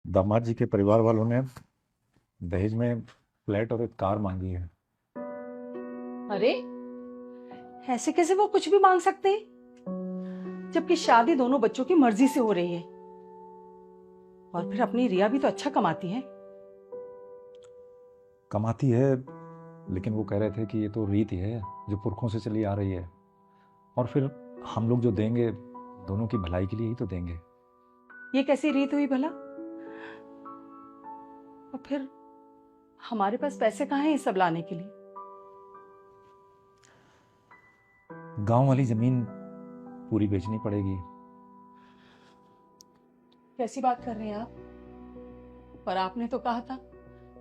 दामाद जी के परिवार वालों ने दहेज में फ्लैट और एक कार मांगी है। अरे, ऐसे कैसे वो कुछ भी मांग सकते हैं, जबकि शादी दोनों बच्चों की मर्जी से हो रही है। और फिर अपनी रिया भी तो अच्छा कमाती है। कमाती है, लेकिन वो कह रहे थे कि ये तो रीत ही है जो पुरखों से चली आ रही है। और फिर हम लोग जो देंगे दोनों की भलाई के लिए ही तो देंगे। ये कैसी रीत हुई भला? और फिर हमारे पास पैसे कहाँ हैं ये सब लाने के लिए? गांव वाली जमीन पूरी बेचनी पड़ेगी। कैसी बात कर रहे हैं आप? पर आपने तो कहा था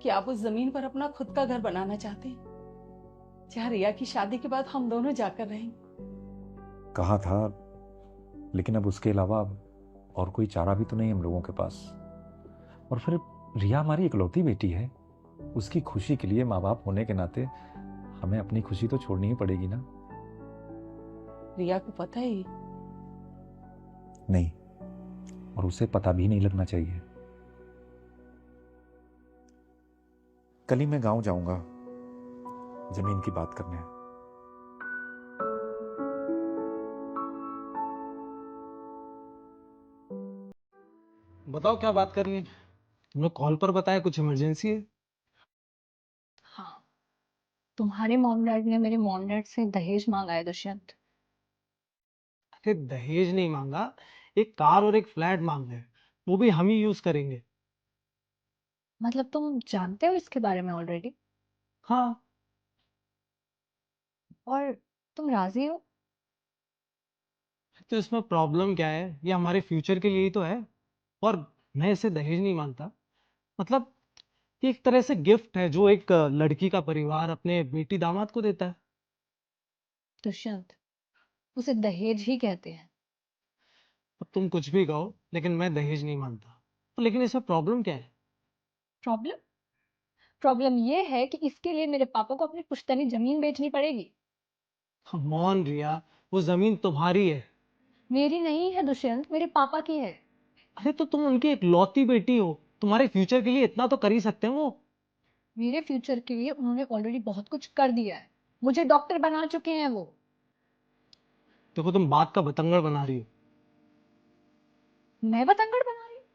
कि आप उस जमीन पर अपना खुद का घर बनाना चाहते हैं, जहाँ रिया की शादी के बाद हम दोनों जाकर रहेंगे। कहा था, लेकिन अब उसके अलावा और कोई चारा भी तो नहीं हम लोगों के पास। और फिर रिया हमारी इकलौती बेटी है। उसकी खुशी के लिए माँ बाप होने के नाते हमें अपनी खुशी तो छोड़नी ही पड़ेगी ना। रिया को पता है ये? नहीं, और उसे पता भी नहीं लगना चाहिए। कल ही मैं गांव जाऊंगा जमीन की बात करने। बताओ क्या बात करनी है। तुमने कॉल पर बताया कुछ इमरजेंसी है। हाँ, तुम्हारे मॉम डैड ने मेरे मॉम डैड से दहेज मांगा है दुष्यंत। अरे दहेज नहीं मांगा, एक कार और एक फ्लैट मांगा है, वो भी हम ही यूज करेंगे। मतलब तुम जानते हो इसके बारे में ऑलरेडी? हाँ। और तुम राजी हो? तो इसमें प्रॉब्लम क्या है, ये हमारे फ्यूचर के लिए ही तो है। और मैं इसे दहेज नहीं मानता। मतलब ये एक तरह से गिफ्ट है जो एक लड़की का परिवार अपने बेटी दामाद को देता है। दुष्यंत, उसे दहेज ही कहते हैं। अब तुम कुछ भी कहो, लेकिन मैं दहेज नहीं मानता। तो लेकिन इसमें प्रॉब्लम क्या है? प्रॉब्लम प्रॉब्लम ये है कि इसके लिए मेरे पापा को अपनी पुश्तैनी जमीन बेचनी पड़ेगी। मौन रिया, वो जमीन तुम्हारी है। मेरी नहीं है दुष्यंत, मेरे पापा की है। अरे तो तुम उनकी एक लौती बेटी हो, तुम्हारे फ्यूचर के लिए इतना तो कर ही सकते हैं वो। मेरे फ्यूचर के लिए उन्होंने ऑलरेडी बहुत कुछ कर दिया है। मुझे डॉक्टर बना चुके हैं वो। देखो तुम बात का बतंगड़ बना रही हो। मैं बतंगड़ बना रही हूँ?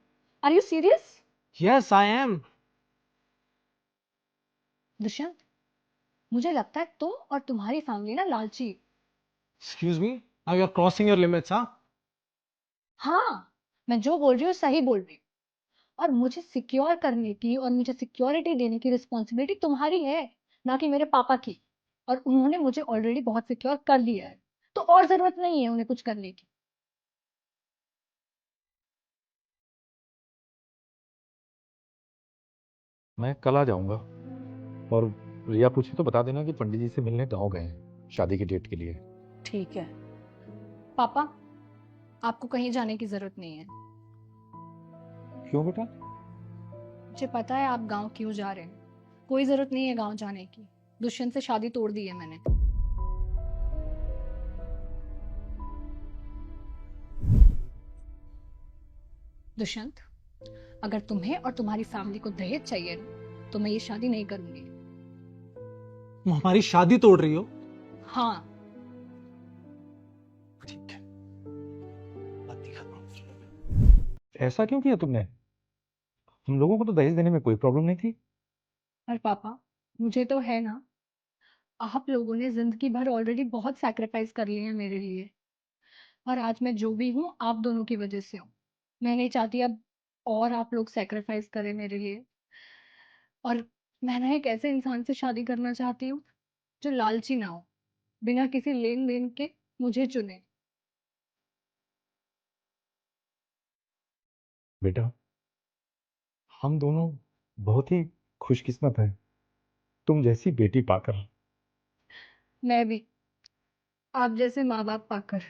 Are you serious? Yes I am. Dushyant, मुझे लगता है तुम और तुम्हारी फैमिली ना लालची। Excuse me, now you are crossing your limits. हाँ। हाँ, मैं जो बोल रही हूँ सही बोल रही हूँ। और मुझे सिक्योर करने की और मुझे सिक्योरिटी देने की रिस्पॉन्सिबिलिटी तुम्हारी है, ना कि मेरे पापा की। और उन्होंने मुझे ऑलरेडी बहुत सिक्योर कर लिया है, तो और जरूरत नहीं है उन्हें कुछ करने की। मैं कल आ जाऊंगा। और रिया पूछे तो बता देना कि पंडित जी से मिलने गाँव गए हैं शादी की डेट के लिए। ठीक है। पापा, आपको कहीं जाने की जरूरत नहीं है। क्यों बेटा? मुझे पता है आप गांव क्यों जा रहे हैं। कोई जरूरत नहीं है गांव जाने की। दुष्यंत से शादी तोड़ दी है मैंने। दुष्यंत, अगर तुम्हें और तुम्हारी फैमिली को दहेज चाहिए ना, तो मैं ये शादी नहीं करूंगी। तुम हमारी शादी तोड़ रही हो। हाँ। ठीक है, बात ही खत्म। ऐसा क्यों किया तुमने? हम लोगों को तो दहेज देने में कोई प्रॉब्लम नहीं थी। और पापा, मुझे तो है ना। आप लोगों ने जिंदगी भर ऑलरेडी बहुत सैक्रिफाइस कर लिए हैं मेरे लिए। और आज मैं जो भी हूँ आप दोनों की वजह से हूँ। मैं नहीं चाहती अब और आप लोग सैक्रिफाइस करें मेरे लिए। और मैं ना एक ऐसे इंसान से शादी करना चाहती हूँ जो लालची ना हो, बिना किसी लेन देन के मुझे चुने। बेटा, हम दोनों बहुत ही खुशकिस्मत हैं तुम जैसी बेटी पाकर। मैं भी आप जैसे माँ बाप पाकर।